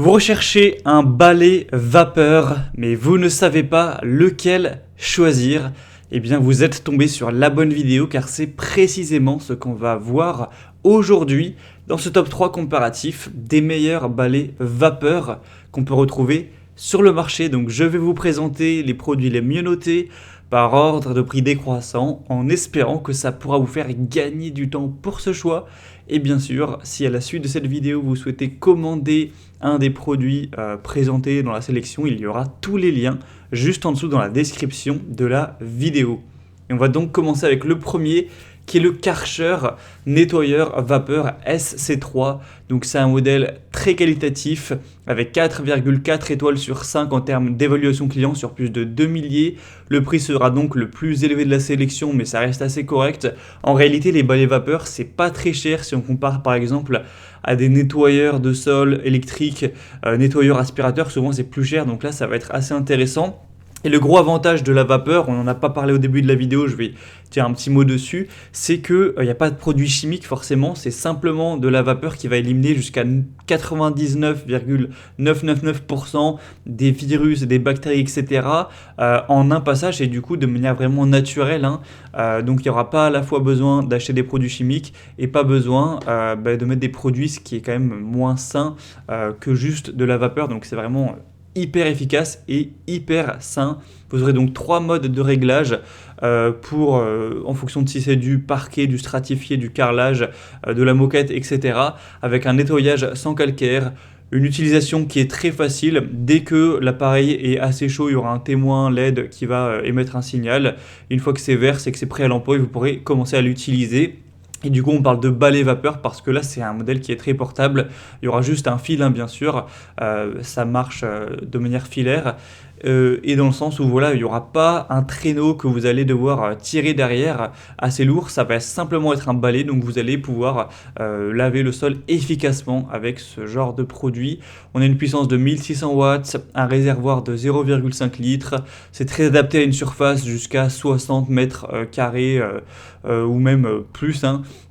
Vous recherchez un balai vapeur, mais vous ne savez pas lequel choisir. Eh bien, vous êtes tombé sur la bonne vidéo car c'est précisément ce qu'on va voir aujourd'hui dans ce top 3 comparatif des meilleurs balais vapeur qu'on peut retrouver sur le marché. Donc, je vais vous présenter les produits les mieux notés par ordre de prix décroissant en espérant que ça pourra vous faire gagner du temps pour ce choix. Et bien sûr, si à la suite de cette vidéo, vous souhaitez commander un des produits présentés dans la sélection, il y aura tous les liens juste en dessous dans la description de la vidéo. Et on va donc commencer avec le premier qui est le Karcher nettoyeur vapeur SC3. Donc c'est un modèle très qualitatif avec 4,4 étoiles sur 5 en termes d'évaluation client sur plus de 2 milliers. Le prix sera donc le plus élevé de la sélection, mais ça reste assez correct. En réalité, les balais vapeur, c'est pas très cher si on compare par exemple à des nettoyeurs de sol électriques, nettoyeurs aspirateurs, souvent c'est plus cher, donc là ça va être assez intéressant. Et le gros avantage de la vapeur, on n'en a pas parlé au début de la vidéo, je vais dire un petit mot dessus, c'est qu'il n'y a pas de produits chimiques forcément, c'est simplement de la vapeur qui va éliminer jusqu'à 99,999% des virus, des bactéries, etc. En un passage et du coup de manière vraiment naturelle. Donc il n'y aura pas à la fois besoin d'acheter des produits chimiques et pas besoin de mettre des produits, ce qui est quand même moins sain que juste de la vapeur. Donc c'est vraiment hyper efficace et hyper sain. Vous aurez donc 3 modes de réglage en fonction de si c'est du parquet, du stratifié, du carrelage, de la moquette, etc. Avec un nettoyage sans calcaire, une utilisation qui est très facile. Dès que l'appareil est assez chaud, il y aura un témoin LED qui va émettre un signal. Une fois que c'est vert, c'est que c'est prêt à l'emploi et vous pourrez commencer à l'utiliser. Et du coup, on parle de balai vapeur parce que là, c'est un modèle qui est très portable. Il y aura juste un fil, bien sûr. Ça marche de manière filaire. Et dans le sens où voilà, il n'y aura pas un traîneau que vous allez devoir tirer derrière assez lourd, ça va simplement être un balai, donc vous allez pouvoir laver le sol efficacement avec ce genre de produit. On a une puissance de 1600 watts, un réservoir de 0,5 litres, c'est très adapté à une surface jusqu'à 60 mètres carrés ou même plus.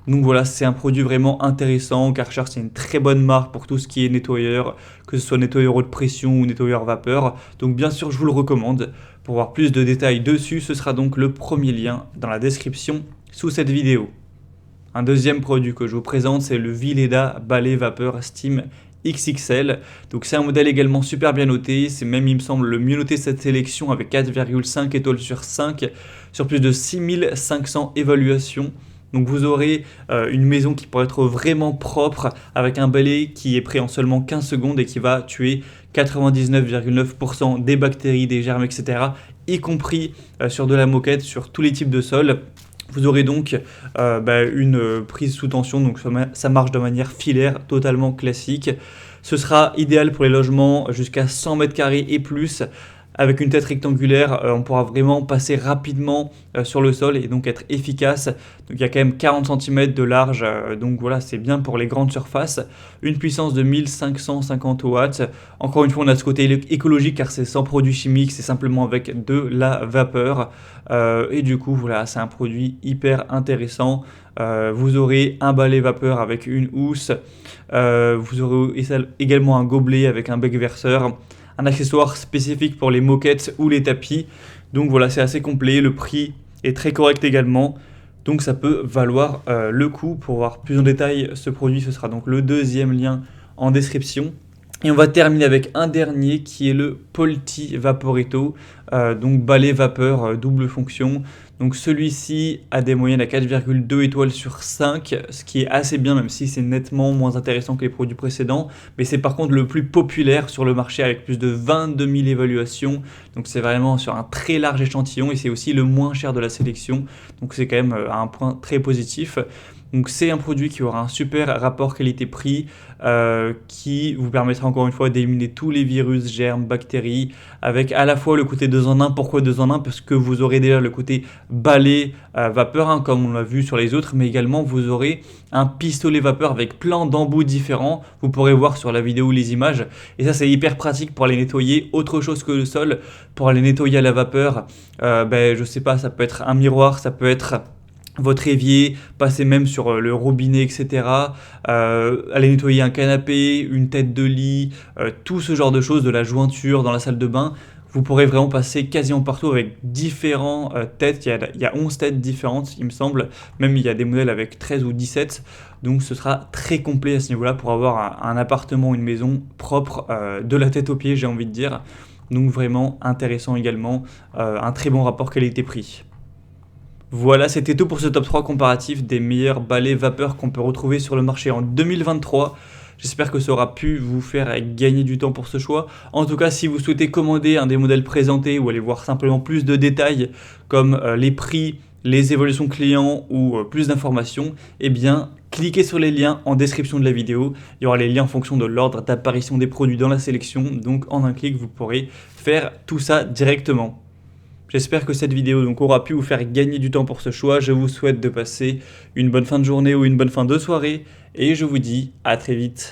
Donc voilà, c'est un produit vraiment intéressant. Karcher, c'est une très bonne marque pour tout ce qui est nettoyeur, que ce soit nettoyeur haute pression ou nettoyeur vapeur. Donc bien sûr, je vous le recommande. Pour voir plus de détails dessus, ce sera donc le premier lien dans la description sous cette vidéo. Un deuxième produit que je vous présente, c'est le Vileda balai vapeur Steam XXL. Donc c'est un modèle également super bien noté, c'est même il me semble le mieux noté de cette sélection avec 4,5 étoiles sur 5 sur plus de 6500 évaluations. Donc vous aurez une maison qui pourrait être vraiment propre avec un balai qui est prêt en seulement 15 secondes et qui va tuer 99,9% des bactéries, des germes, etc. y compris sur de la moquette, sur tous les types de sols. Vous aurez donc une prise sous tension, donc ça marche de manière filaire, totalement classique. Ce sera idéal pour les logements jusqu'à 100 mètres carrés et plus. Avec une tête rectangulaire, on pourra vraiment passer rapidement sur le sol et donc être efficace. Donc il y a quand même 40 cm de large, donc voilà, c'est bien pour les grandes surfaces. Une puissance de 1550 watts. Encore une fois, on a ce côté écologique car c'est sans produits chimiques, c'est simplement avec de la vapeur. Et du coup, voilà, c'est un produit hyper intéressant. Vous aurez un balai vapeur avec une housse. Vous aurez également un gobelet avec un bec verseur. Un accessoire spécifique pour les moquettes ou les tapis. Donc voilà, c'est assez complet. Le prix est très correct également. Donc ça peut valoir le coup. Pour voir plus en détail ce produit, ce sera donc le deuxième lien en description. Et on va terminer avec un dernier qui est le Polti Vaporetto, donc balai vapeur double fonction. Donc celui-ci a des moyennes à 4,2 étoiles sur 5, ce qui est assez bien même si c'est nettement moins intéressant que les produits précédents. Mais c'est par contre le plus populaire sur le marché avec plus de 22 000 évaluations. Donc c'est vraiment sur un très large échantillon et c'est aussi le moins cher de la sélection. Donc c'est quand même un point très positif. Donc c'est un produit qui aura un super rapport qualité-prix qui vous permettra encore une fois d'éliminer tous les virus, germes, bactéries avec à la fois le côté 2 en 1. Pourquoi 2 en 1? Parce que vous aurez déjà le côté balai vapeur comme on l'a vu sur les autres, mais également vous aurez un pistolet vapeur avec plein d'embouts différents. Vous pourrez voir sur la vidéo les images et ça c'est hyper pratique pour aller nettoyer autre chose que le sol, pour aller nettoyer à la vapeur. Je sais pas, ça peut être un miroir, ça peut être votre évier, passer même sur le robinet, etc. Aller nettoyer un canapé, une tête de lit, tout ce genre de choses, de la jointure dans la salle de bain. Vous pourrez vraiment passer quasiment partout avec différents têtes. Il y a 11 têtes différentes, il me semble. Même il y a des modèles avec 13 ou 17. Donc ce sera très complet à ce niveau-là pour avoir un appartement, une maison propre de la tête aux pieds, j'ai envie de dire. Donc vraiment intéressant également. Un très bon rapport qualité-prix. Voilà, c'était tout pour ce top 3 comparatif des meilleurs balais vapeur qu'on peut retrouver sur le marché en 2023. J'espère que ça aura pu vous faire gagner du temps pour ce choix. En tout cas, si vous souhaitez commander un des modèles présentés ou aller voir simplement plus de détails comme les prix, les évolutions clients ou plus d'informations, eh bien, cliquez sur les liens en description de la vidéo. Il y aura les liens en fonction de l'ordre d'apparition des produits dans la sélection. Donc, en un clic, vous pourrez faire tout ça directement. J'espère que cette vidéo donc aura pu vous faire gagner du temps pour ce choix. Je vous souhaite de passer une bonne fin de journée ou une bonne fin de soirée et je vous dis à très vite.